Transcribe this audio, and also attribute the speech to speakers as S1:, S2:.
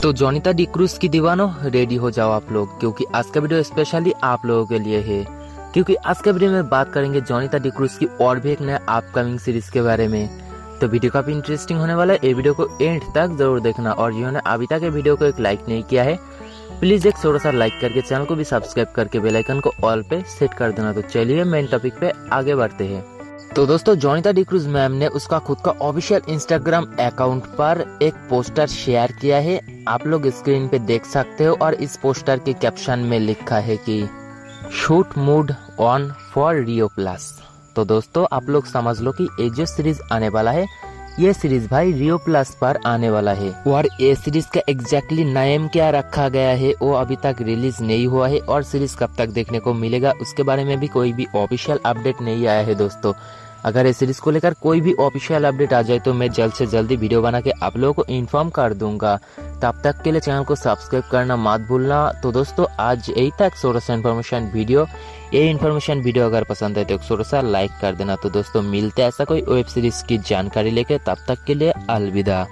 S1: तो Jonita D cruise की दीवानों रेडी हो जाओ आप लोग, क्योंकि आज का वीडियो स्पेशली आप लोगों के लिए है। क्योंकि आज के वीडियो में बात करेंगे जोनिता डी क्रूज की और भी एक नया अपकमिंग सीरीज के बारे में। तो वीडियो काफी इंटरेस्टिंग होने वाला है, ये वीडियो को एंड तक जरूर देखना। और जिन्होंने अभी तक ये वीडियो को एक लाइक नहीं किया है, प्लीज एक छोटा सा लाइक करके चैनल को भी सब्सक्राइब करके बेल आइकन को ऑल पे सेट कर देना। तो चलिए मेन टॉपिक पे आगे बढ़ते हैं। तो दोस्तों, जोनिता डी क्रूज मैम ने उसका खुद का ऑफिशियल इंस्टाग्राम अकाउंट पर एक पोस्टर शेयर किया है, आप लोग स्क्रीन पे देख सकते हो। और इस पोस्टर के कैप्शन में लिखा है कि shoot mood on for Rio plus. तो दोस्तों, आप लोग समझ लो कि ये जो सीरीज आने वाला है, ये सीरीज भाई रियो प्लस पर आने वाला है। और ये सीरीज का एग्जैक्टली नेम क्या रखा गया है वो अभी तक रिलीज नहीं हुआ है। और सीरीज कब तक देखने को मिलेगा उसके बारे में भी कोई भी ऑफिशियल अपडेट नहीं आया है। दोस्तों, अगर इस सीरीज को लेकर कोई भी ऑफिशियल अपडेट आ जाए तो मैं जल्द से जल्दी वीडियो बना के आप लोगों को इन्फॉर्म कर दूंगा। तब तक के लिए चैनल को सब्सक्राइब करना मत भूलना। तो दोस्तों, आज यही तक छोटा सा इन्फॉर्मेशन वीडियो। ये इन्फॉर्मेशन वीडियो अगर पसंद है तो छोटा सा लाइक कर देना। तो दोस्तों, मिलते हैं ऐसा कोई वेब सीरीज की जानकारी लेके, तब तक के लिए अलविदा।